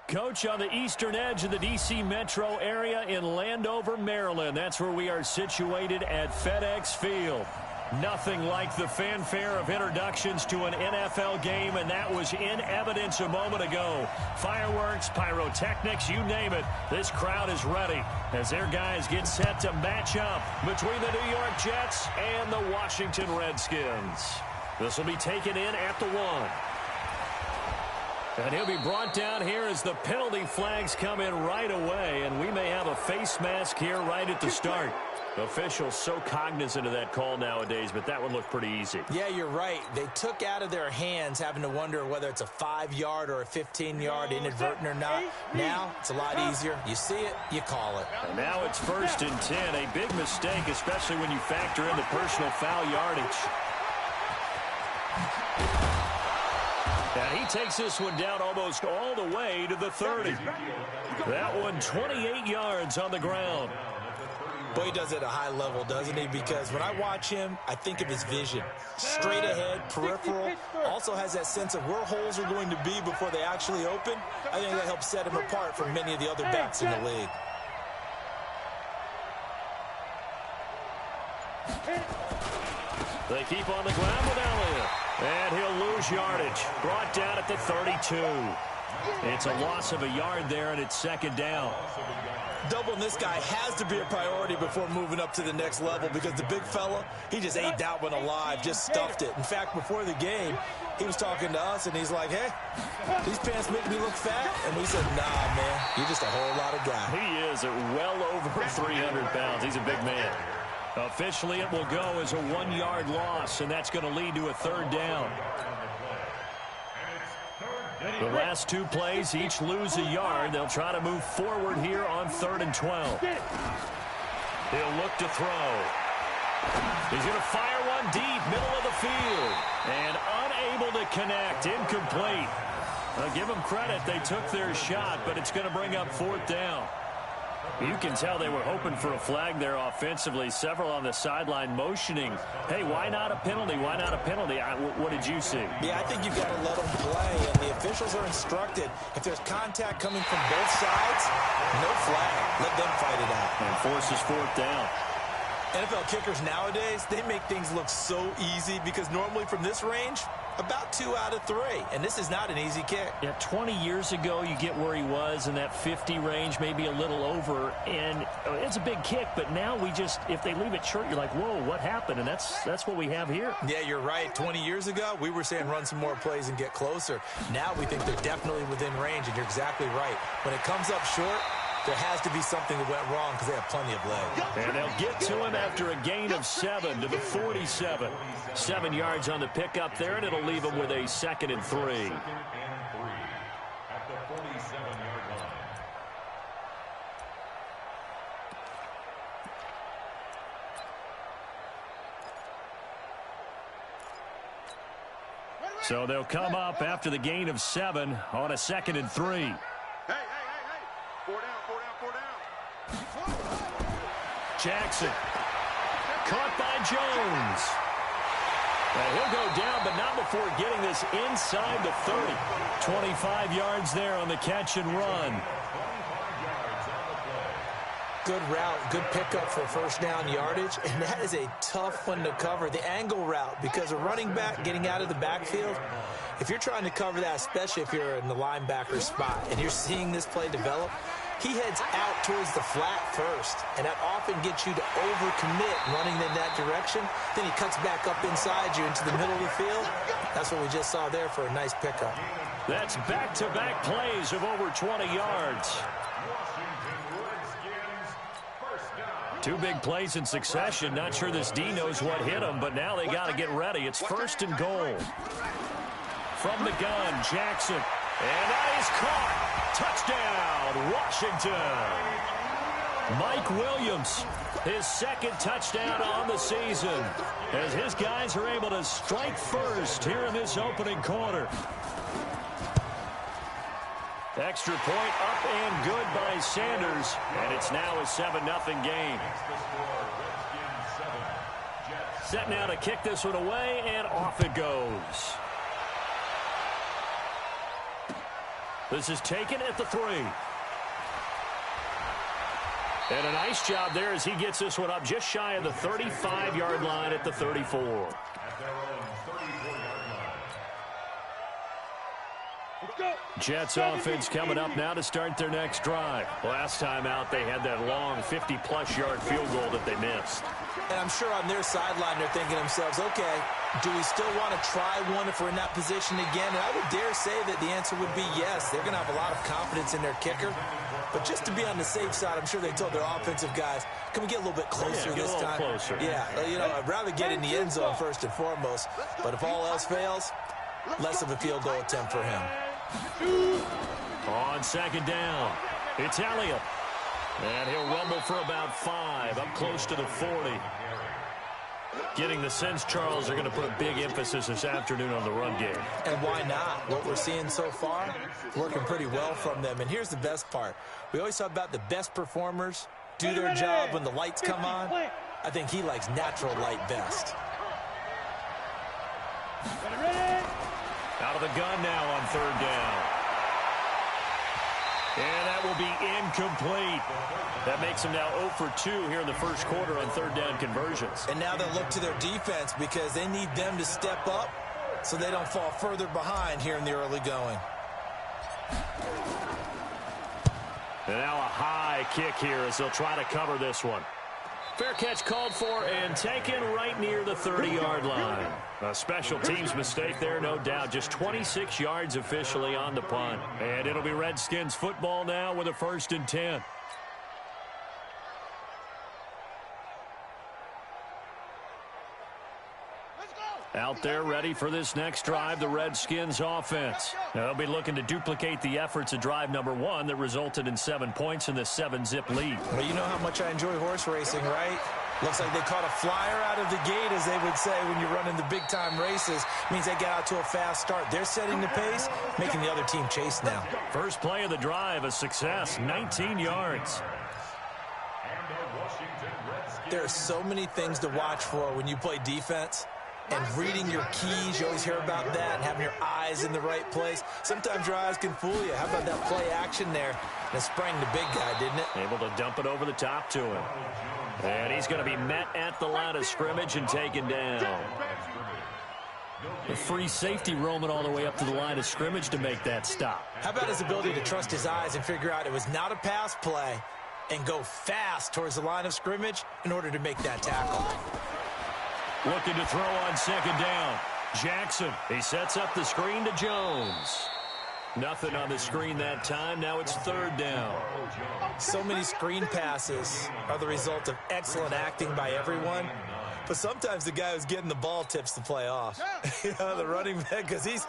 Coach, on the eastern edge of the D.C. metro area in Landover, Maryland. That's where we are situated at FedEx Field. Nothing like the fanfare of introductions to an NFL game, and that was in evidence a moment ago. Fireworks, pyrotechnics, you name it. This crowd is ready as their guys get set to match up between the New York Jets and the Washington Redskins. This will be taken in at the 1. And he'll be brought down here as the penalty flags come in right away, and we may have a face mask here right at the start. Officials so cognizant of that call nowadays, but that one looked pretty easy. Yeah, you're right. They took out of their hands having to wonder whether it's a 5-yard or a 15-yard inadvertent or not. Now, it's a lot easier. You see it, you call it. And now it's 1st and 10. A big mistake, especially when you factor in the personal foul yardage. And he takes this one down almost all the way to the 30. That one 28 yards on the ground. Boy, he does it at a high level, doesn't he? Because when I watch him, I think of his vision. Straight ahead, peripheral. Also has that sense of where holes are going to be before they actually open. I think that helps set him apart from many of the other backs in the league. They keep on the ground with Elliott. And he'll lose yardage. Brought down at the 32. It's a loss of a yard there, and it's 2nd down. Doubling this guy has to be a priority before moving up to the next level because the big fella, he just ate that one alive, just stuffed it. In fact, before the game, he was talking to us, and he's like, hey, these pants make me look fat. And we said, nah, man, you're just a whole lot of guy. He is at well over 300 pounds. He's a big man. Officially, it will go as a 1-yard loss, and that's going to lead to a 3rd down. The last 2 plays each lose a yard. They'll try to move forward here on 3rd and 12. He'll look to throw. He's going to fire one deep, middle of the field. And unable to connect, incomplete. I'll give them credit. They took their shot, but it's going to bring up 4th down. You can tell they were hoping for a flag there offensively. Several on the sideline motioning, hey, why not a penalty? Why not a penalty? What did you see? Yeah, I think you've got to let them play, and the officials are instructed. If there's contact coming from both sides, no flag. Let them fight it out. And forces 4th down. NFL kickers nowadays, they make things look so easy because normally from this range, about 2 out of 3. And this is not an easy kick. Yeah, 20 years ago, you get where he was in that 50 range, maybe a little over. And it's a big kick, but now we just, if they leave it short, you're like, whoa, what happened? And that's what we have here. Yeah, you're right. 20 years ago, we were saying run some more plays and get closer. Now we think they're definitely within range, and you're exactly right. When it comes up short, there has to be something that went wrong because they have plenty of leg. And they'll get to him after a gain of 7 to the 47. 7 yards on the pickup there, and it'll leave him with a 2nd and 3. So they'll come up after the gain of 7 on a 2nd and 3. Jackson, caught by Jones. Now he'll go down, but not before getting this inside the 30. 25 yards there on the catch and run. Good route, good pickup for 1st down yardage, and that is a tough one to cover. The angle route, because a running back getting out of the backfield, if you're trying to cover that, especially if you're in the linebacker spot, and you're seeing this play develop, he heads out towards the flat first, and that often gets you to overcommit running in that direction. Then he cuts back up inside you into the middle of the field. That's what we just saw there for a nice pickup. That's back-to-back plays of over 20 yards. 2 big plays in succession. Not sure this D knows what hit him, but now they got to get ready. It's 1st and goal. From the gun, Jackson. And that is caught. Touchdown, Washington. Mike Williams, his 2nd touchdown on the season, as his guys are able to strike first here in this opening quarter. Extra point up and good by Sanders, and it's now a 7-0 game. Set now to kick this one away, and off it goes. This is taken at the 3. And a nice job there as he gets this one up just shy of the 35-yard line at the 34. Jets offense coming up now to start their next drive. Last time out, they had that long 50-plus yard field goal that they missed. And I'm sure on their sideline, they're thinking to themselves, okay, do we still want to try one if we're in that position again? And I would dare say that the answer would be yes. They're going to have a lot of confidence in their kicker. But just to be on the safe side, I'm sure they told their offensive guys, can we get a little bit closer this time? Closer. Yeah, you know, I'd rather get in the end zone first and foremost. But if all else fails, less of a field goal attempt for him. On second down, it's Elliott. And he'll rumble for about 5, up close to the 40. Getting the sense, Charles, they're going to put a big emphasis this afternoon on the run game. And why not? What we're seeing so far, working pretty well from them. And here's the best part. We always talk about the best performers do their job when the lights come on. I think he likes natural light best. Out of the gun now on third down. And that will be incomplete. That makes them now 0 for 2 here in the first quarter on third down conversions. And now they'll look to their defense because they need them to step up so they don't fall further behind here in the early going. And now a high kick here as they'll try to cover this one. Fair catch called for and taken right near the 30-yard line. A special teams mistake there, no doubt. Just 26 yards officially on the punt. And it'll be Redskins football now with a 1st and 10. Out there ready for this next drive, the Redskins offense. They'll be looking to duplicate the efforts of drive number 1 that resulted in 7 points in the 7-zip lead. Well, you know how much I enjoy horse racing, right? Looks like they caught a flyer out of the gate, as they would say, when you're running the big-time races. Means they get out to a fast start. They're setting the pace, making the other team chase now. First play of the drive, a success, 19 yards. There are so many things to watch for when you play defense. And reading your keys, you always hear about that, and having your eyes in the right place. Sometimes your eyes can fool you. How about that play action there? And it sprang the big guy, didn't it? Able to dump it over the top to him. And he's going to be met at the line of scrimmage and taken down. A free safety roaming all the way up to the line of scrimmage to make that stop. How about his ability to trust his eyes and figure out it was not a pass play and go fast towards the line of scrimmage in order to make that tackle? Looking to throw on second down. Jackson, he sets up the screen to Jones. Nothing on the screen that time. Now it's third down. So many screen passes are the result of excellent acting by everyone. But sometimes the guy who's getting the ball tips the play off. You know, the running back, because he's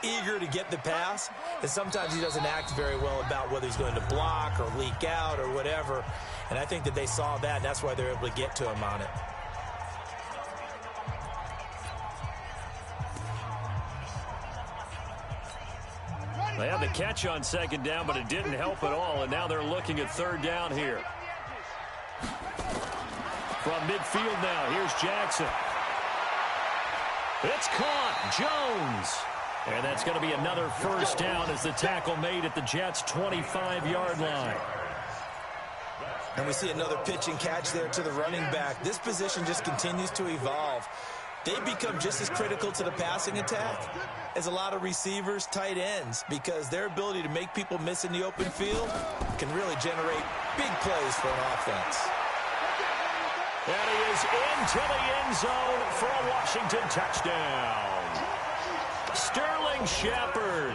eager to get the pass. And sometimes he doesn't act very well about whether he's going to block or leak out or whatever. And I think that they saw that, and that's why they're able to get to him on it. They had the catch on second down, but it didn't help at all, and now they're looking at third down here. From midfield now, here's Jackson. It's caught, Jones. And that's going to be another first down as the tackle made at the Jets' 25-yard line. And we see another pitch and catch there to the running back. This position just continues to evolve. They become just as critical to the passing attack as a lot of receivers, tight ends, because their ability to make people miss in the open field can really generate big plays for an offense. And he is into the end zone for a Washington touchdown. Sterling Shepard,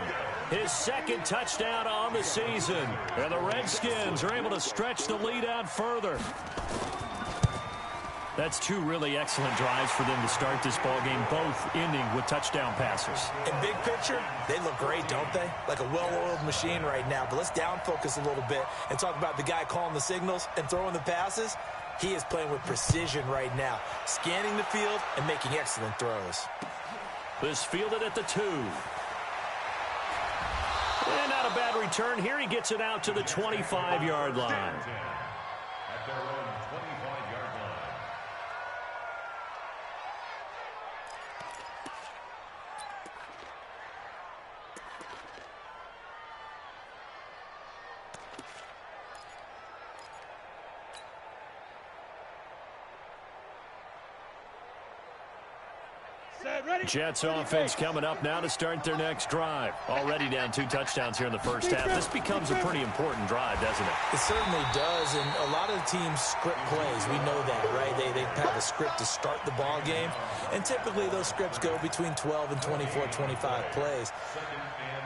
his second touchdown on the season. And the Redskins are able to stretch the lead out further. That's 2 really excellent drives for them to start this ballgame, both ending with touchdown passes. In big picture, they look great, don't they? Like a well-oiled machine right now. But let's down focus a little bit and talk about the guy calling the signals and throwing the passes. He is playing with precision right now, scanning the field and making excellent throws. This fielded at the 2. And not a bad return here. He gets it out to the 25-yard line. Jets offense coming up now to start their next drive. Already down 2 touchdowns here in the first half. This becomes a pretty important drive, doesn't it? It certainly does, and a lot of the teams script plays. We know that, right? They have a script to start the ball game, and typically those scripts go between 12 and 24, 25 plays.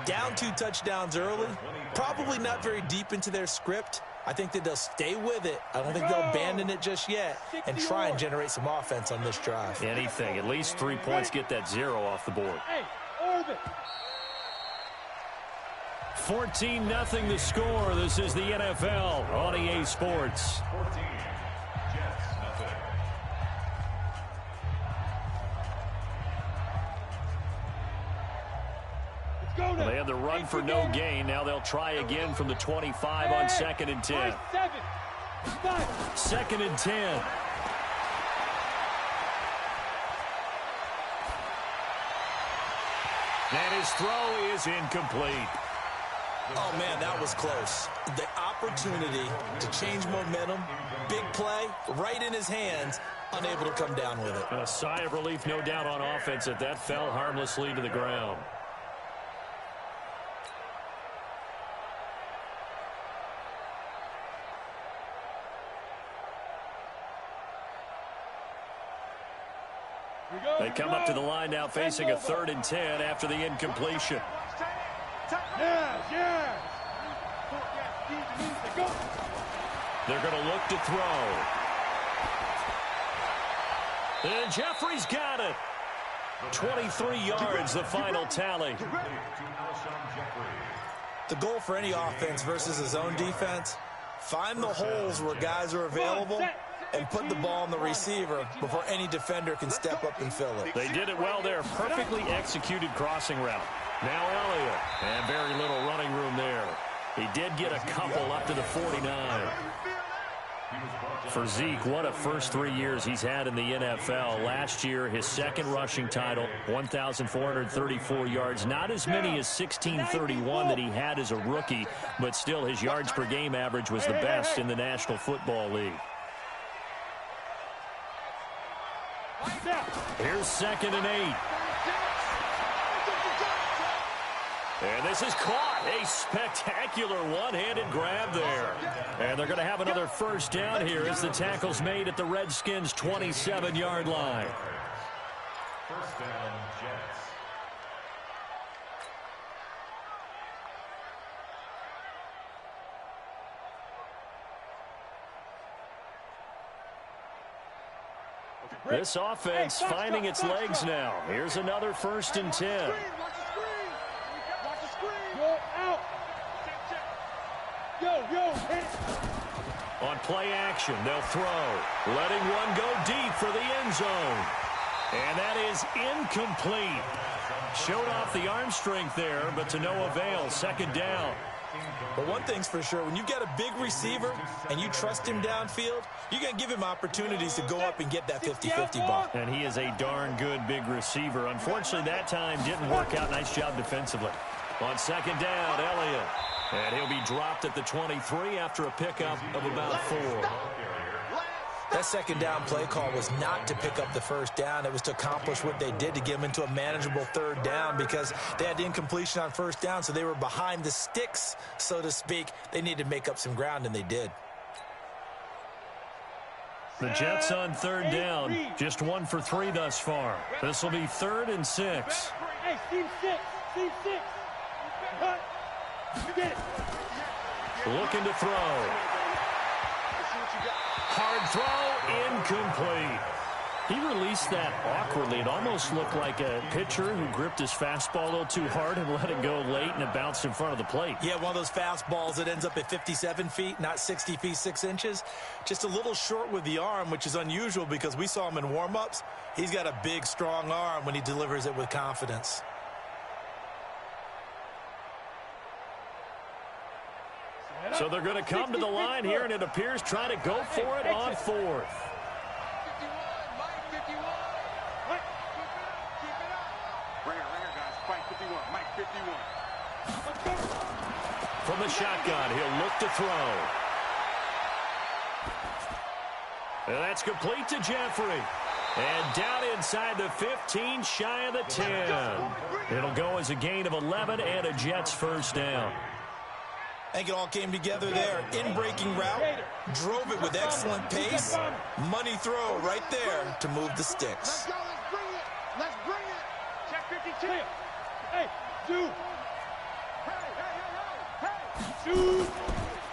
Down 2 touchdowns early, probably not very deep into their script. I think that they'll stay with it. I don't think they'll abandon it just yet and try and generate some offense on this drive. Anything. At least 3 points, get that 0 off the board. 14-0 the score. This is the NFL on EA Sports. They had the run for no gain. Now they'll try again from the 25 on 2nd and 10. 2nd and 10. And his throw is incomplete. Oh, man, that was close. The opportunity to change momentum, big play, right in his hands, unable to come down with it. A sigh of relief, no doubt, on offense that fell harmlessly to the ground. They come up to the line now facing a 3rd and 10 after the incompletion. They're going to look to throw. And Jeffrey's got it. 23 yards, the final tally. The goal for any offense versus his own defense, find the holes where guys are available and put the ball on the receiver before any defender can step up and fill it. They did it well there. Perfectly executed crossing route. Now Elliott. And very little running room there. He did get a couple up to the 49. For Zeke, what a first 3 years he's had in the NFL. Last year, his 2nd rushing title, 1,434 yards. Not as many as 1,631 that he had as a rookie, but still his yards per game average was the best in the National Football League. Here's 2nd and 8. And this is caught. A spectacular one-handed grab there. And they're going to have another first down here as the tackle's made at the Redskins' 27-yard line. First down, Jets. This offense finding its legs now. Here's another 1st and 10. On play action, they'll throw. Letting one go deep for the end zone. And that is incomplete. Showed off the arm strength there, but to no avail. 2nd down. But one thing's for sure, when you've got a big receiver and you trust him downfield, you're going to give him opportunities to go up and get that 50-50 ball. And he is a darn good big receiver. Unfortunately, that time didn't work out. Nice job defensively. On 2nd down, Elliott. And he'll be dropped at the 23 after a pickup of about 4. That 2nd down play call was not to pick up the 1st down. It was to accomplish what they did to get them into a manageable 3rd down because they had incompletion on 1st down, so they were behind the sticks, so to speak. They needed to make up some ground, and they did. The Jets on 3rd down, just 1 for 3 thus far. This will be 3rd and 6. Hey, Steve 6. Steve 6. Cut. Get it. Looking to throw. Hard throw, incomplete. He released that awkwardly. It almost looked like a pitcher who gripped his fastball a little too hard and let it go late, and it bounced in front of the plate. Yeah, one of those fastballs that ends up at 57 feet, not 60 feet, 6 inches. Just a little short with the arm, which is unusual because we saw him in warm-ups. He's got a big, strong arm when he delivers it with confidence. So they're going to come to the line here, and it appears trying to go for it on 4th. From the shotgun, he'll look to throw. And that's complete to Jeffrey. And down inside the 15, shy of the 10. It'll go as a gain of 11 and a Jets first down. I think it all came together there. In-breaking route, drove it with excellent pace. Money throw right there to move the sticks. Let's go, let's bring it. Let's bring it. Check 52. Hey, dude. Hey. Dude.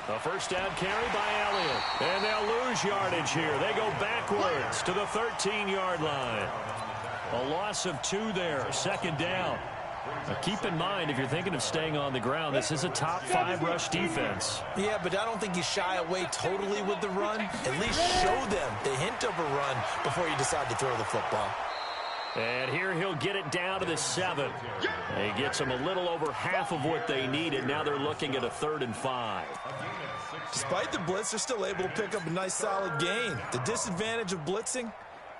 A first down carry by Elliott. And they'll lose yardage here. They go backwards to the 13-yard line. A loss of 2 there, second down. Now keep in mind, if you're thinking of staying on the ground, this is a top 5 rush defense. Yeah, but I don't think you shy away totally with the run. At least show them the hint of a run before you decide to throw the football. And here he'll get it down to the 7. He gets them a little over half of what they needed. Now they're looking at a 3rd and 5. Despite the blitz, they're still able to pick up a nice solid gain. The disadvantage of blitzing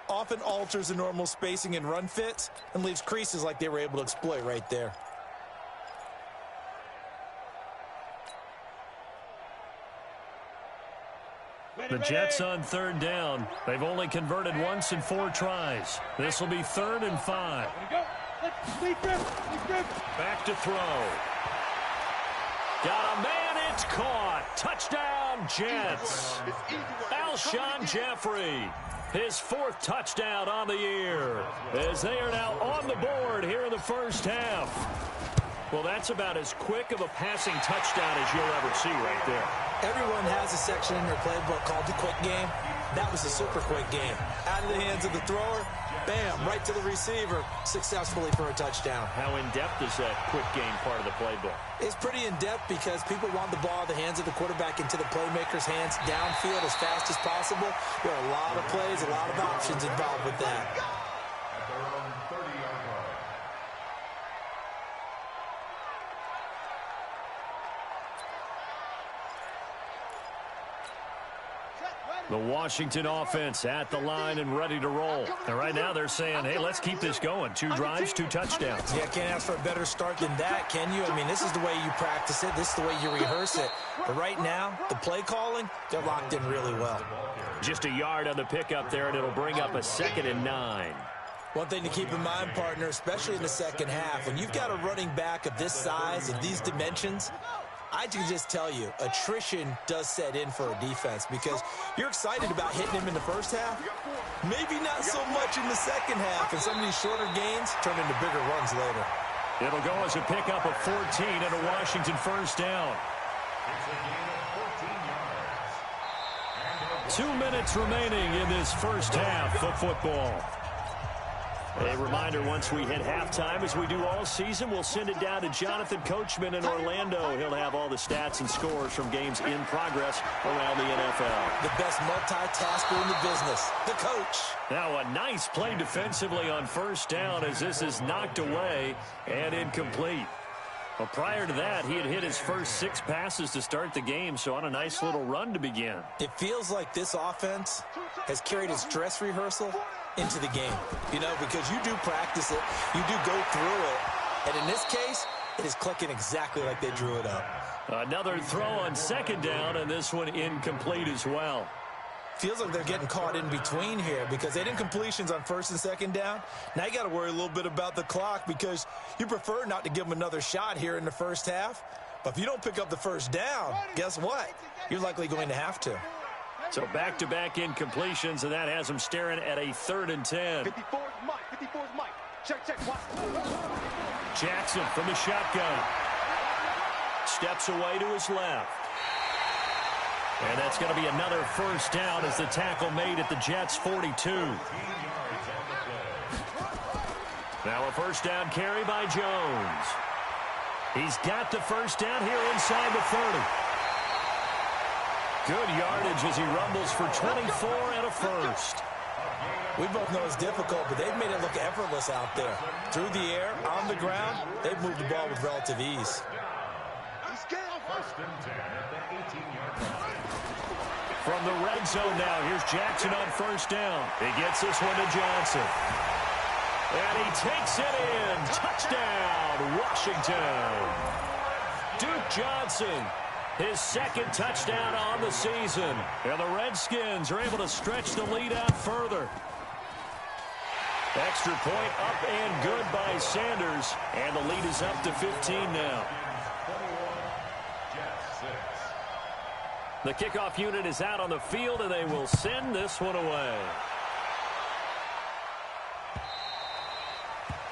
often alters the normal spacing and run fits and leaves creases like they were able to exploit right there. The Jets on 3rd down. They've only converted once in 4 tries. This will be 3rd and 5. Back to throw. Got a man, it's caught. Touchdown, Jets. Alshon Jeffrey, his 4th touchdown on the year, as they are now on the board here in the first half. Well, that's about as quick of a passing touchdown as you'll ever see right there. Everyone has a section in their playbook called the quick game. That was a super quick game. Out of the hands of the thrower, bam, right to the receiver, successfully for a touchdown. How in-depth is that quick game part of the playbook? It's pretty in-depth because people want the ball in the hands of the quarterback into the playmaker's hands downfield as fast as possible. There are a lot of plays, a lot of options involved with that. At their own 30-yard line. The Washington offense at the line and ready to roll. And right now they're saying, hey, let's keep this going. 2 drives, 2 touchdowns. Yeah, can't ask for a better start than that, can you? I mean, this is the way you practice it. This is the way you rehearse it. But right now, the play calling, they're locked in really well. Just a yard on the pickup there, and it'll bring up a 2nd and 9. One thing to keep in mind, partner, especially in the second half, when you've got a running back of this size and these dimensions, I can just tell you, attrition does set in for a defense because you're excited about hitting him in the first half. Maybe not so much in the second half, and some of these shorter gains turn into bigger runs later. It'll go as a pickup of 14 and a Washington first down. It's a gain of 14 yards. 2 minutes remaining in this first half of football. A reminder, once we hit halftime, as we do all season, we'll send it down to Jonathan Coachman in Orlando. He'll have all the stats and scores from games in progress around the NFL. The best multitasker in the business, the coach. Now a nice play defensively on first down as this is knocked away and incomplete. Well, prior to that, he had hit his first 6 passes to start the game, so on a nice little run to begin. It feels like this offense has carried its dress rehearsal into the game, you know, because you do practice it, you do go through it, and in this case, it is clicking exactly like they drew it up. Another throw on second down, and this one incomplete as well. Feels like they're getting caught in between here because they didn't completions on first and second down. Now you got to worry a little bit about the clock because you prefer not to give them another shot here in the first half. But if you don't pick up the first down, guess what? You're likely going to have to. So back-to-back incompletions, and that has them staring at a 3rd and 10. 54's Mike. 54's Mike. Check. Watch. Jackson from the shotgun. Steps away to his left. And that's going to be another first down as the tackle made at the Jets' 42. Now a first down carry by Jones. He's got the first down here inside the 30. Good yardage as he rumbles for 24 and a first. We both know it's difficult, but they've made it look effortless out there. Through the air, on the ground, they've moved the ball with relative ease. First and 10 at the 18-yard line. From the red zone now, here's Jackson on first down. He gets this one to Johnson. And he takes it in. Touchdown, Washington. Duke Johnson, his 2nd touchdown on the season. And the Redskins are able to stretch the lead out further. Extra point up and good by Sanders. And the lead is up to 15 now. The kickoff unit is out on the field, and they will send this one away.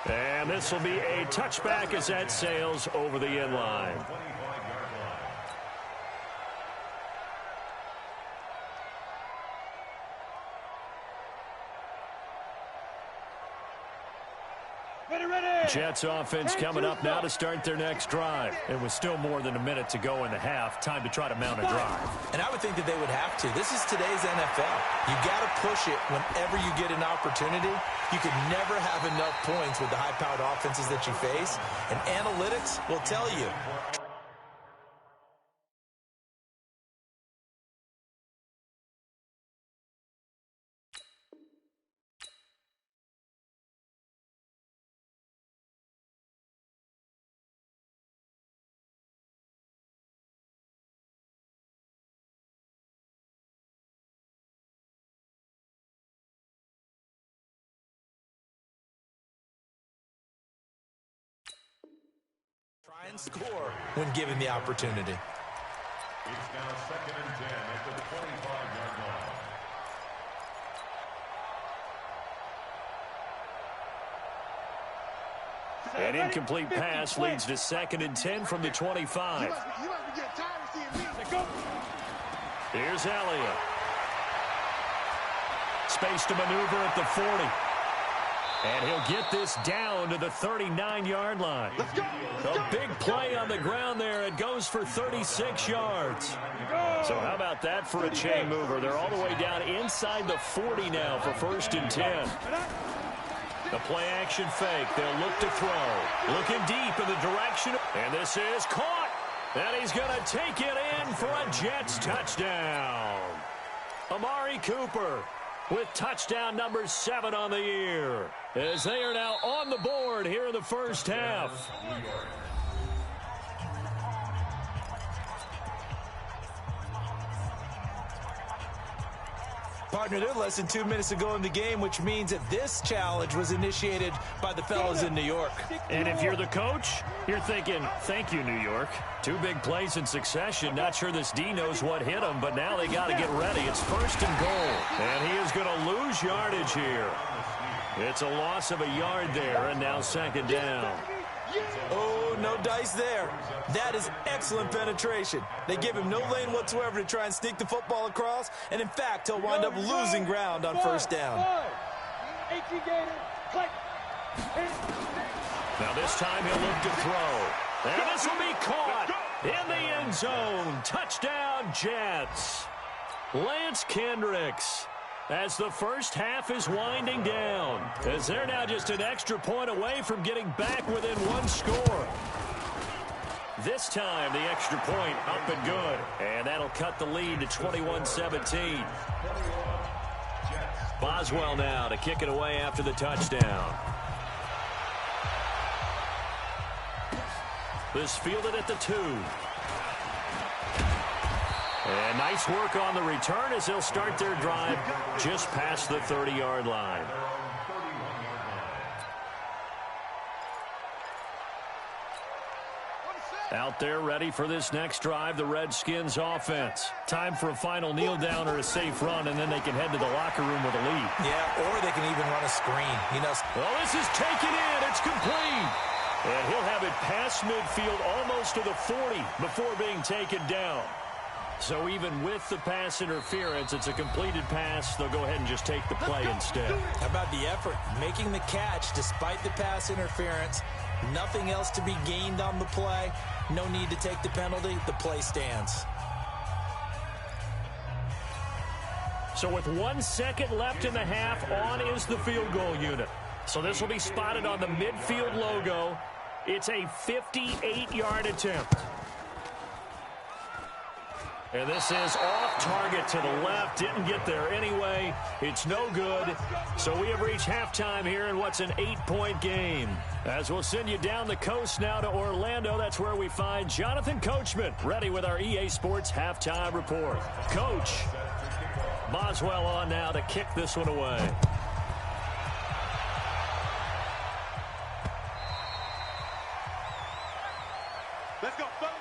And this will be a touchback as that sails over the end line. Jets offense coming up now to start their next drive. And with still more than a minute to go in the half, time to try to mount a drive. And I would think that they would have to. This is today's NFL. You got to push it whenever you get an opportunity. You can never have enough points with the high-powered offenses that you face. And analytics will tell you. Try and score when given the opportunity. It's now 2nd and 10 at the 25-yard line. An incomplete pass leads to 2nd and 10 from the 25. You must be getting tired of seeing me. Here's Elliott. Space to maneuver at the 40. And he'll get this down to the 39-yard line. A big play on the ground there. It goes for 36 yards. So how about that for a chain mover? They're all the way down inside the 40 now for 1st and 10. The play action fake. They'll look to throw. Looking deep in the direction. And this is caught. And he's going to take it in for a Jets touchdown. Amari Cooper with touchdown number 7 on the year, as they are now on the board here in the first half. Partner, they're less than 2 minutes to go in the game, which means that this challenge was initiated by the fellas in New York. And if you're the coach, you're thinking, thank you, New York. 2 big plays in succession. Not sure this D knows what hit him, but now they got to get ready. It's 1st and goal. And he is going to lose yardage here. It's a loss of a yard there, and now 2nd down. Oh, no dice there. That is excellent penetration. They give him no lane whatsoever to try and sneak the football across, and in fact, he'll wind up losing ground on 1st down. Now this time he'll look to throw. And this will be caught in the end zone. Touchdown, Jets. Lance Kendricks, as the first half is winding down, as they're now just an extra point away from getting back within 1 score. This time, the extra point up and good, and that'll cut the lead to 21-17. Boswell now to kick it away after the touchdown. This fielded at the 2. And nice work on the return as they'll start their drive just past the 30-yard line. Out there ready for this next drive, the Redskins offense. Time for a final kneel down or a safe run, and then they can head to the locker room with a lead. Yeah, or they can even run a screen. You know. Well, this is taken in. It's complete. And he'll have it past midfield almost to the 40 before being taken down. So even with the pass interference, it's a completed pass. They'll go ahead and just take the play instead. How about the effort? Making the catch despite the pass interference. Nothing else to be gained on the play. No need to take the penalty. The play stands. So with 1 second left in the half, on is the field goal unit. So this will be spotted on the midfield logo. It's a 58-yard attempt. And this is off target to the left. Didn't get there anyway. It's no good. So we have reached halftime here in what's an 8-point game. As we'll send you down the coast now to Orlando. That's where we find Jonathan Coachman ready with our EA Sports halftime report. Coach, Boswell on now to kick this one away. Let's go, fellas.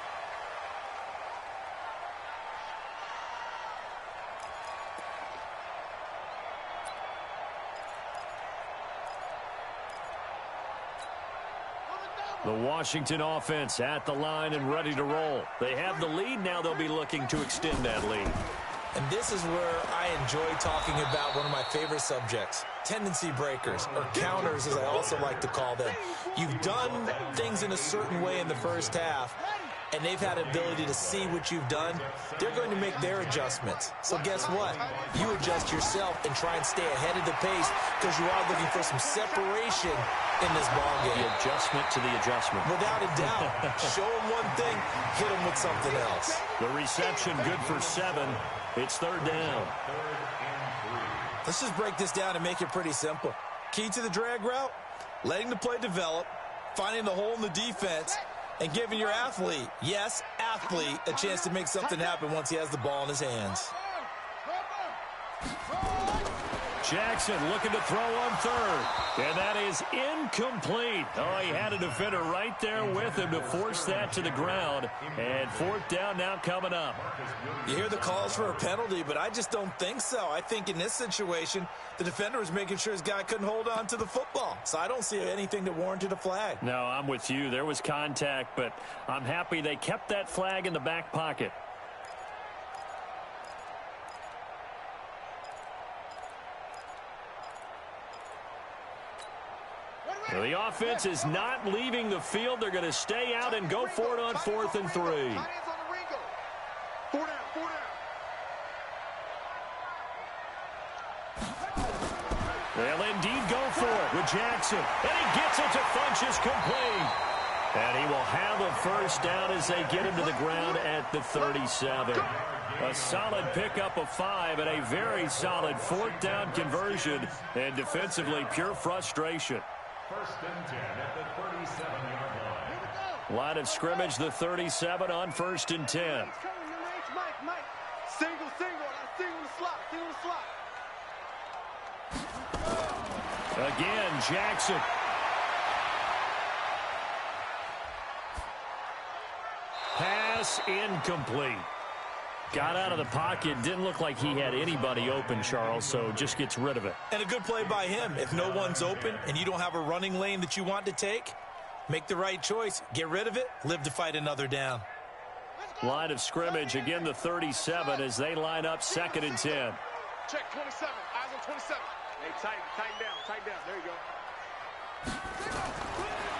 The Washington offense at the line and ready to roll. They have the lead. Now they'll be looking to extend that lead. And this is where I enjoy talking about one of my favorite subjects, tendency breakers, or counters as I also like to call them. You've done things in a certain way in the first half, and they've had an ability to see what you've done. They're going to make their adjustments. So guess what? You adjust yourself and try and stay ahead of the pace because you are looking for some separation in this ballgame. The adjustment to the adjustment. Without a doubt. Show them one thing, hit them with something else. The reception good for 7. It's third down. Let's just break this down and make it pretty simple. Key to the drag route, letting the play develop, finding the hole in the defense, and giving your athlete, yes, athlete, a chance to make something happen once he has the ball in his hands. Jackson looking to throw on third. And that is incomplete. Oh, he had a defender right there with him to force that to the ground. And fourth down now coming up. You hear the calls for a penalty, but I just don't think so. I think in this situation, the defender was making sure his guy couldn't hold on to the football. So I don't see anything that warranted a flag. No, I'm with you. There was contact, but I'm happy they kept that flag in the back pocket. So the offense is not leaving the field. They're going to stay out and go for it on 4th and 3. They'll indeed go for it with Jackson. And he gets it to Funchess complete. And he will have a first down as they get him to the ground at the 37. A solid pickup of 5 and a very solid 4th down conversion. And defensively, pure frustration. 1st and 10 at the 37-yard line. Line of scrimmage, the 37 on 1st and 10. Mike. Single. Single the slot. Again, Jackson. Pass incomplete. Got out of the pocket. Didn't look like he had anybody open, Charles, so just gets rid of it. And a good play by him. If no one's open and you don't have a running lane that you want to take, make the right choice. Get rid of it. Live to fight another down. Line of scrimmage, again the 37 as they line up 2nd and 10. Check 27. Eyes on 27. Hey, tighten down. There you go.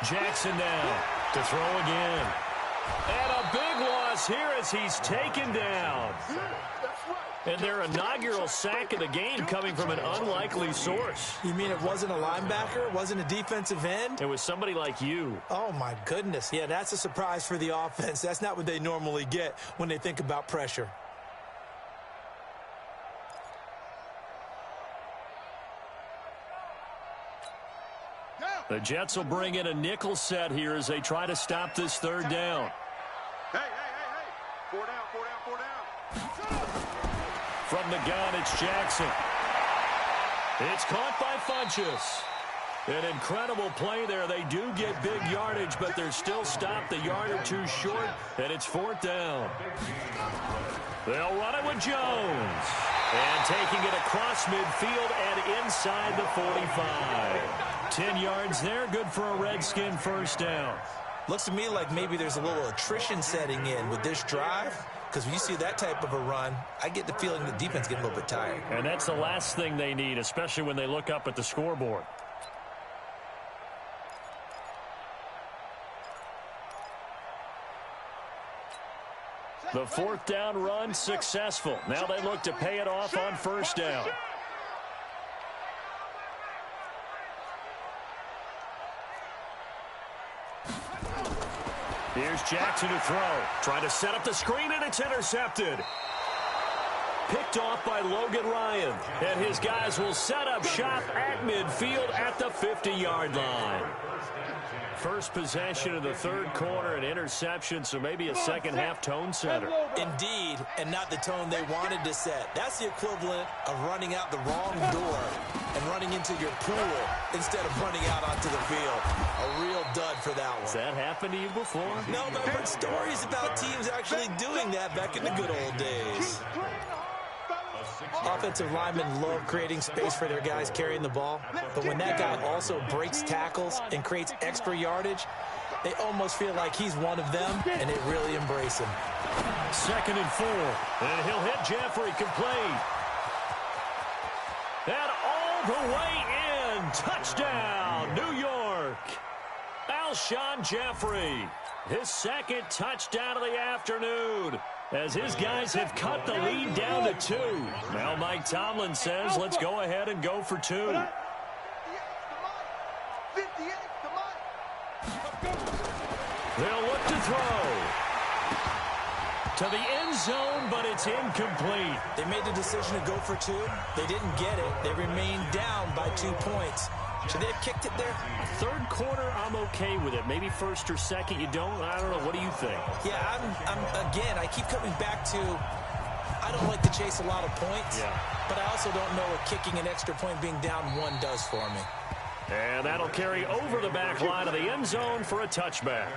Jackson now to throw again. And a big loss here as he's taken down. And their inaugural sack of the game coming from an unlikely source. You mean it wasn't a linebacker? It wasn't a defensive end? It was somebody like you. Oh, my goodness. Yeah, that's a surprise for the offense. That's not what they normally get when they think about pressure. The Jets will bring in a nickel set here as they try to stop this 3rd down. Hey. 4 down. From the gun, it's Jackson. It's caught by Funchess. An incredible play there. They do get big yardage, but they're still stopped a yard or two short, and it's 4th down. They'll run it with Jones. And taking it across midfield and inside the 45. 10 yards there, good for a Redskin first down. Looks to me like maybe there's a little attrition setting in with this drive, because when you see that type of a run, I get the feeling the defense getting a little bit tired. And that's the last thing they need, especially when they look up at the scoreboard. The 4th down run successful. Now they look to pay it off on 1st down. Here's Jackson to throw. Trying to set up the screen, and it's intercepted. Picked off by Logan Ryan. And his guys will set up shop at midfield at the 50-yard line. First possession of the 3rd quarter, an interception, so maybe a second-half tone setter. Indeed, and not the tone they wanted to set. That's the equivalent of running out the wrong door and running into your pool instead of running out onto the field. A real dud for that one. Has that happened to you before? No, but I've heard stories about teams actually doing that back in the good old days. Offensive linemen love creating space for their guys carrying the ball, but when that guy also breaks tackles and creates extra yardage, they almost feel like he's one of them, and they really embrace him. 2nd and 4, and he'll hit Jeffrey complete. And all the way in, touchdown, New York. Alshon Jeffrey, his 2nd touchdown of the afternoon, as his guys have cut the lead down to 2. Now Mike Tomlin says, let's go ahead and go for 2. They'll look to throw to the end zone, but it's incomplete. They made the decision to go for 2. They didn't get it. They remained down by 2 points. Should they have kicked it there? 3rd quarter, I'm okay with it. Maybe 1st or 2nd, you don't. I don't know. What do you think? Yeah, again, I keep coming back to, I don't like to chase a lot of points, but I also don't know what kicking an extra point being down 1 does for me. And that'll carry over the back line of the end zone for a touchback.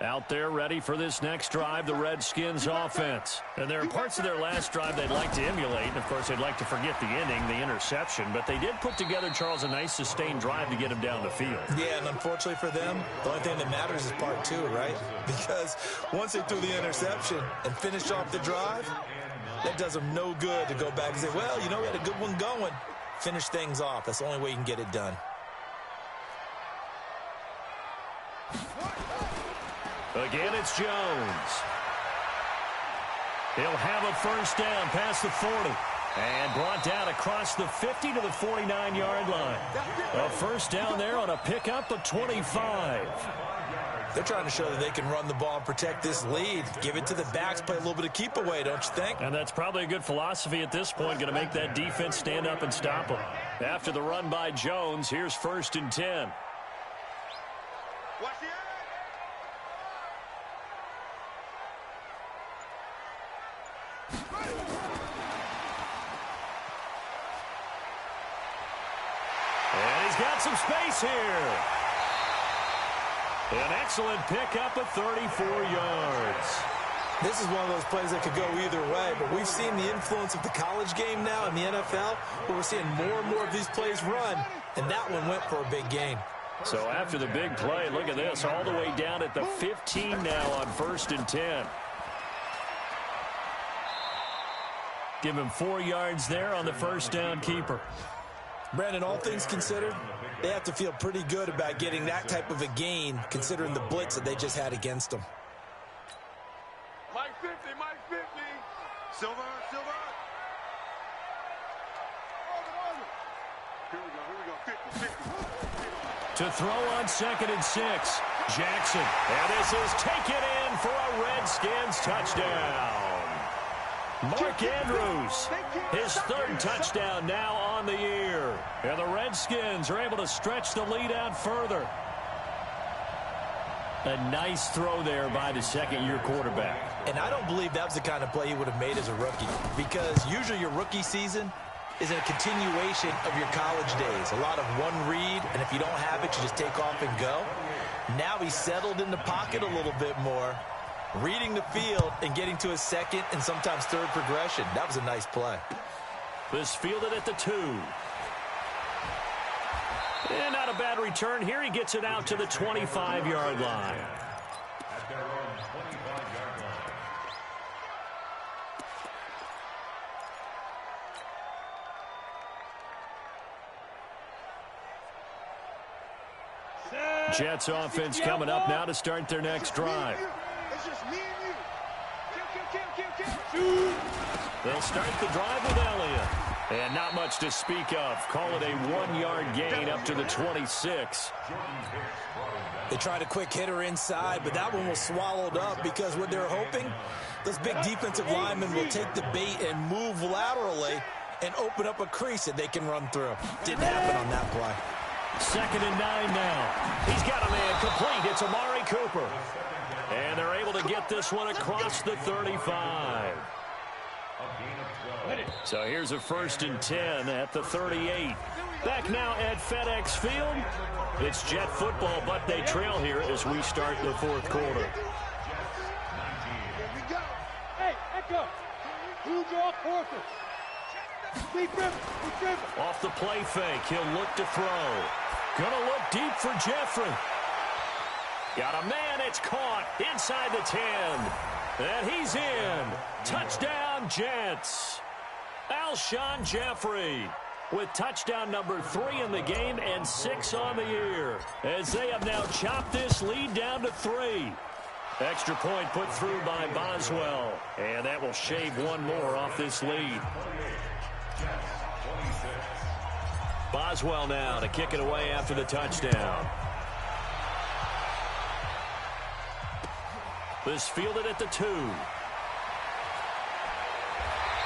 Out there ready for this next drive, the Redskins offense. And there are parts of their last drive they'd like to emulate. And, of course, they'd like to forget the ending, the interception. But they did put together, Charles, a nice sustained drive to get him down the field. Yeah, and unfortunately for them, the only thing that matters is part 2, right? Because once they threw the interception and finished off the drive, that does them no good to go back and say, well, you know, we had a good one going. Finish things off. That's the only way you can get it done. Again, it's Jones. He'll have a 1st down past the 40. And brought down across the 50 to the 49-yard line. A 1st down there on a pickup of 25. They're trying to show that they can run the ball and protect this lead. Give it to the backs, play a little bit of keep away, don't you think? And that's probably a good philosophy at this point, going to make that defense stand up and stop them. After the run by Jones, here's 1st and 10. Watch the eye. And he's got some space here. An excellent pickup of 34 yards. This is one of those plays that could go either way, but we've seen the influence of the college game now in the NFL, where we're seeing more and more of these plays run, and that one went for a big gain. So after the big play, look at this, all the way down at the 15 now on 1st and 10. Give him 4 yards there on the 1st down keeper. Brandon, all things considered, they have to feel pretty good about getting that type of a gain, considering the blitz that they just had against them. Mike 50, Mike 50. Silver, Silver. Here we go, 50, 50. To throw on 2nd and 6, Jackson. And this is taken in for a Redskins touchdown. Mark Andrews, his 3rd touchdown now on the year. And the Redskins are able to stretch the lead out further. A nice throw there by the 2nd-year quarterback. And I don't believe that was the kind of play he would have made as a rookie, because usually your rookie season is a continuation of your college days. A lot of one read, and if you don't have it, you just take off and go. Now he's settled in the pocket a little bit more, reading the field and getting to his 2nd and sometimes 3rd progression. That was a nice play. This fielded at the 2. And not a bad return here. He gets it out to the 25-yard line. Jets offense coming up now to start their next drive. It's just me and you. They'll start the drive with Elliott. And not much to speak of. Call it a 1-yard gain up to the 26. They tried a quick hitter inside, but that one was swallowed up because what they're hoping, those big defensive linemen will take the bait and move laterally and open up a crease that they can run through. Didn't happen on that play. 2nd and 9 now. He's got a man complete. It's Amari Cooper. And they're able to get this one across the 35. So here's a 1st and 10 at the 38. Back now at FedEx Field. It's Jet football, but they trail here as we start the 4th quarter. Hey, Echo. Who's your quarter? Off the play fake, he'll look to throw. Gonna look deep for Jeffrey. Got a man, it's caught inside the 10. And he's in. Touchdown, Jets. Alshon Jeffrey with touchdown number 3 in the game and 6 on the year. As they have now chopped this lead down to 3. Extra point put through by Boswell. And that will shave one more off this lead. Boswell now to kick it away after the touchdown. This fielded at the 2.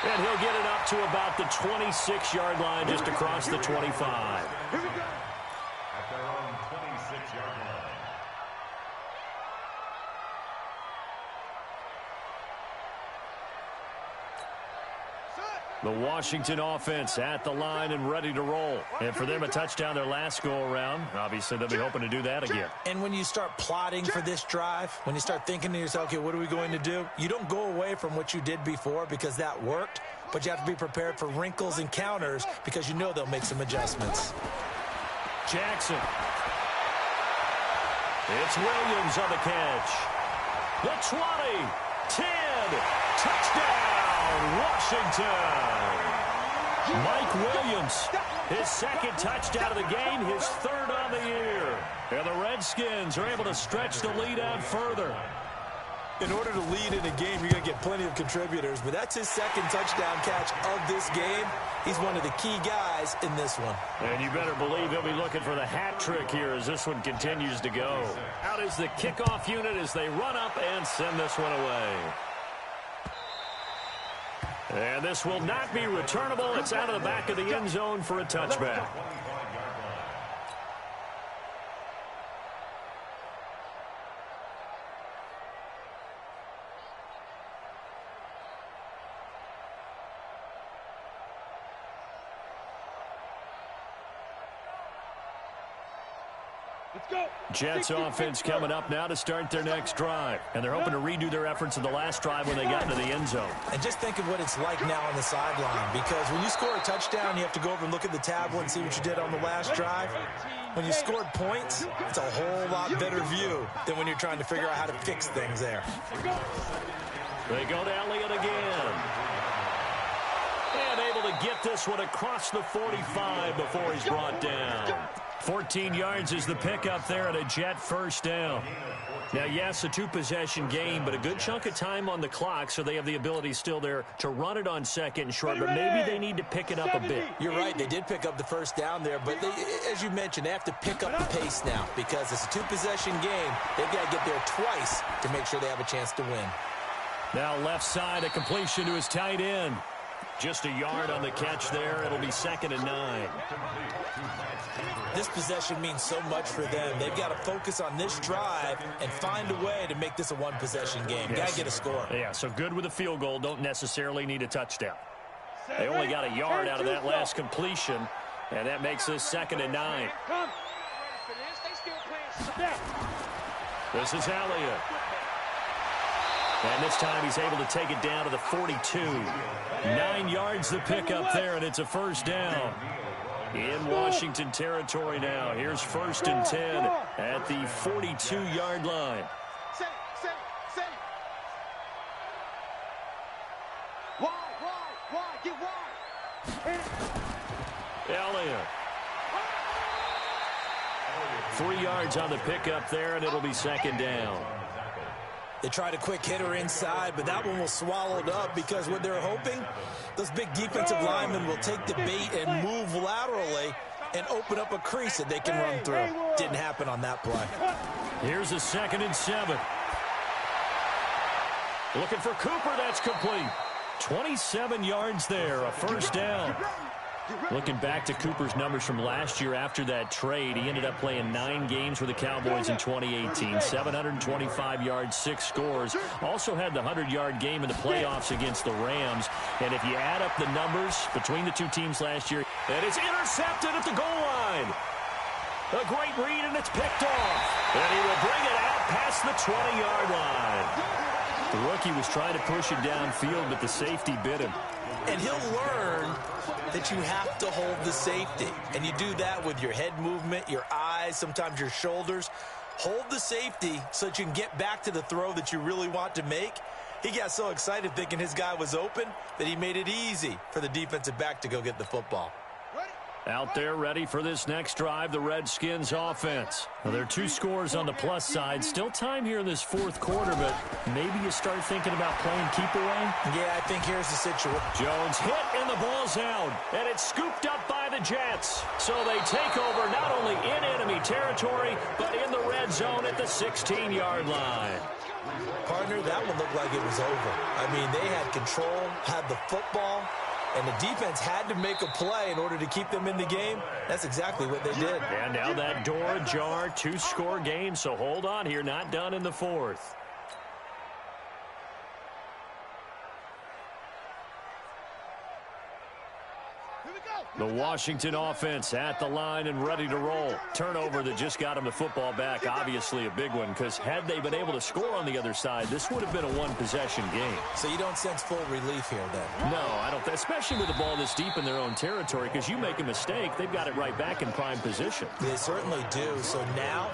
And he'll get it up to about the 26-yard line, just across the 25. Here we go. At their own 26-yard line. The Washington offense at the line and ready to roll. And for them, a touchdown their last go-around. Obviously, they'll be hoping to do that again. And when you start plotting for this drive, when you start thinking to yourself, okay, what are we going to do? You don't go away from what you did before because that worked, but you have to be prepared for wrinkles and counters because you know they'll make some adjustments. Jackson. It's Williams on the catch. The 20, 10, touchdown, Washington. Mike Williams, his 2nd touchdown of the game, his 3rd on the year. And the Redskins are able to stretch the lead out further. In order to lead in a game, you're going to get plenty of contributors, but that's his 2nd touchdown catch of this game. He's one of the key guys in this one. And you better believe he'll be looking for the hat trick here as this one continues to go. Out is the kickoff unit as they run up and send this one away. And this will not be returnable. It's out of the back of the end zone for a touchback. Jets offense coming up now to start their next drive. And they're hoping to redo their efforts in the last drive when they got into the end zone. And just think of what it's like now on the sideline, because when you score a touchdown, you have to go over and look at the tablet and see what you did on the last drive. When you scored points, it's a whole lot better view than when you're trying to figure out how to fix things there. They go to Elliott again. And able to get this one across the 45 before he's brought down. 14 yards is the pickup there at a Jet 1st down. Now, yes, a 2-possession game, but a good chunk of time on the clock, so they have the ability still there to run it on 2nd and short, but maybe they need to pick it up a bit. You're right. They did pick up the 1st down there, but they, as you mentioned, they have to pick up the pace now because it's a 2-possession game. They've got to get there twice to make sure they have a chance to win. Now left side, a completion to his tight end. Just a yard on the catch there. It'll be 2nd and 9. This possession means so much for them. They've got to focus on this drive and find a way to make this a 1-possession game. Yes. Got to get a score. Yeah, so good with a field goal. Don't necessarily need a touchdown. They only got a yard out of that last completion, and that makes this 2nd and 9. This is Elliott. And this time he's able to take it down to the 42. 9 yards the pickup there, and it's a 1st down. In Washington territory now. Here's 1st and 10 at the 42-yard line. Wide, get wide. Elliott. 3 yards on the pickup there, and it'll be 2nd down. They tried a quick hitter inside, but that one was swallowed up because what they're hoping, those big defensive linemen will take the bait and move laterally and open up a crease that they can run through. Didn't happen on that play. Here's a 2nd and 7. Looking for Cooper, that's complete. 27 yards there, a 1st down. Looking back to Cooper's numbers from last year after that trade, he ended up playing 9 games for the Cowboys in 2018. 725 yards, 6 scores. Also had the 100-yard game in the playoffs against the Rams. And if you add up the numbers between the two teams last year, and it's intercepted at the goal line. A great read, and it's picked off. And he will bring it out past the 20-yard line. The rookie was trying to push it downfield, but the safety bit him. And he'll learn that you have to hold the safety. And you do that with your head movement, your eyes, sometimes your shoulders. Hold the safety so that you can get back to the throw that you really want to make. He got so excited thinking his guy was open that he made it easy for the defensive back to go get the football. Out there ready for this next drive, the Redskins offense. Well, there are 2 scores on the plus side. Still time here in this 4th quarter, but maybe you start thinking about playing keep away? Yeah, I think here's the situation. Jones hit, and the ball's out. And it's scooped up by the Jets. So they take over not only in enemy territory, but in the red zone at the 16-yard line. Partner, that one looked like it was over. I mean, they had control, had the football, and the defense had to make a play in order to keep them in the game. That's exactly what they did. And now that door ajar, 2-score game, so hold on here, not done in the 4th. The Washington offense at the line and ready to roll. Turnover that just got them the football back. Obviously a big one, because had they been able to score on the other side, this would have been a one-possession game. So you don't sense full relief here then? No, I don't. Especially with the ball this deep in their own territory, because you make a mistake, they've got it right back in prime position. They certainly do. So now,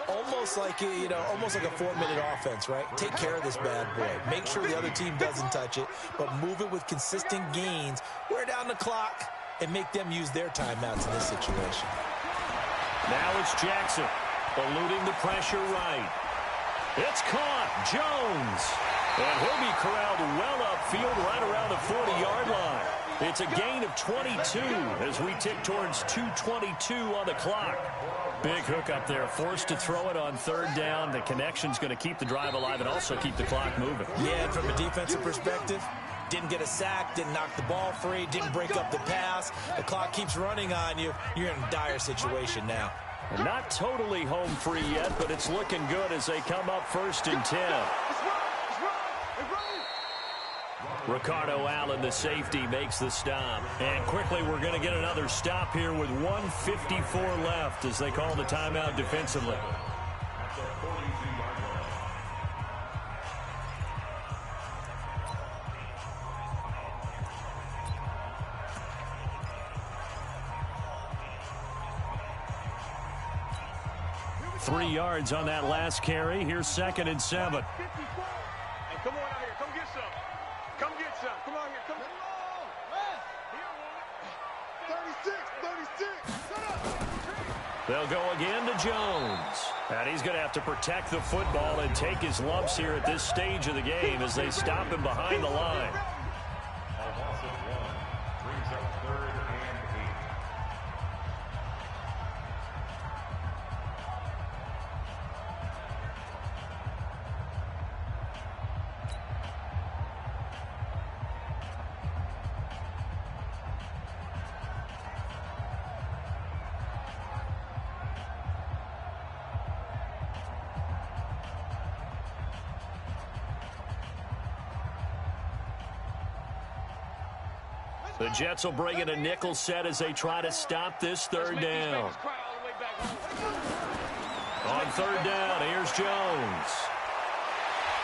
almost like a 4-minute offense, right? Take care of this bad boy. Make sure the other team doesn't touch it, but move it with consistent gains. Wear down the clock and make them use their timeouts in this situation. Now it's Jackson, eluding the pressure right. It's caught. Jones. And he'll be corralled well upfield right around the 40-yard line. It's a gain of 22 as we tick towards 2:22 on the clock. Big hook up there, forced to throw it on 3rd down. The connection's going to keep the drive alive and also keep the clock moving. Yeah, and from a defensive perspective, didn't get a sack, didn't knock the ball free, didn't break up the pass. The clock keeps running on you. You're in a dire situation now. Not totally home free yet, but it's looking good as they come up 1st and 10. Ricardo Allen, the safety, makes the stop. And quickly we're going to get another stop here with 1:54 left as they call the timeout defensively. Three yards on that last carry. Here's 2nd and 7. Hey, come on out here. Come get some. Come get some. Come on here. Come. 36. They'll go again to Jones. And he's going to have to protect the football and take his lumps here at this stage of the game as they stop him behind the line. A loss of 1 brings up 3rd and 8. The Jets will bring in a nickel set as they try to stop this 3rd down. On 3rd down, here's Jones.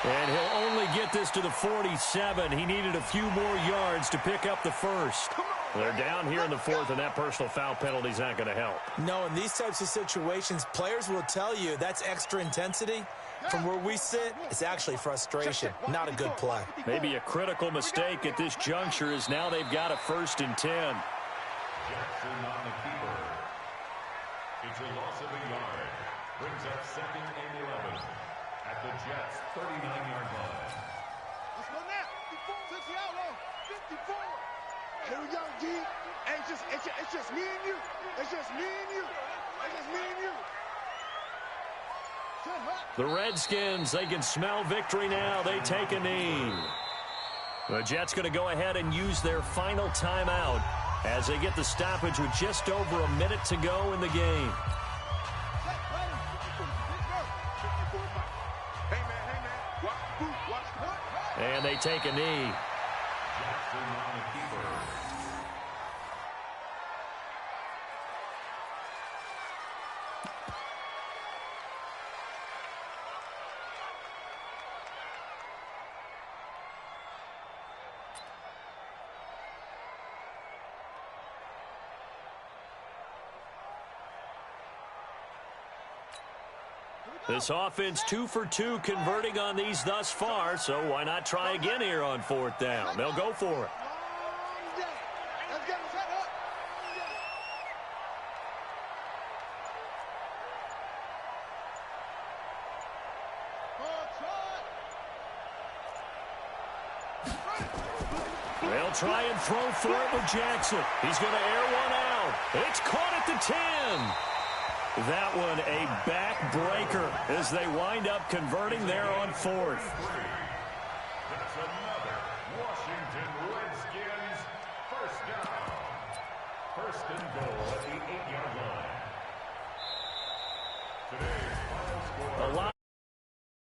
And he'll only get this to the 47. He needed a few more yards to pick up the 1st. They're down here in the 4th, and that personal foul penalty is not going to help. No, in these types of situations, players will tell you that's extra intensity. From where we sit, it's actually frustration, not a good play. Maybe a critical mistake at this juncture is now they've got a 1st and 10. Jackson on the keeper. It's a loss of a yard. Brings up 2nd and 11 at the Jets' 39-yard line. Let's go now. 54. 60 outlaw. 54. Here we go, G. Hey, it's just me and you. It's just me and you. It's just me and you. The Redskins, they can smell victory now. They take a knee. The Jets going to go ahead and use their final timeout. as they get the stoppage with just over a minute to go in the game. And they take a knee. Jackson on the keeper. This offense 2 for 2 converting on these thus far, so why not try again here on 4th down? They'll go for it. They'll try and throw for it with Jackson. He's going to air one out. It's caught at the 10. That one a backbreaker as they wind up converting there on 4th. That's another Washington Redskins first down. First and goal at the 8-yard line. Today's final score. A lot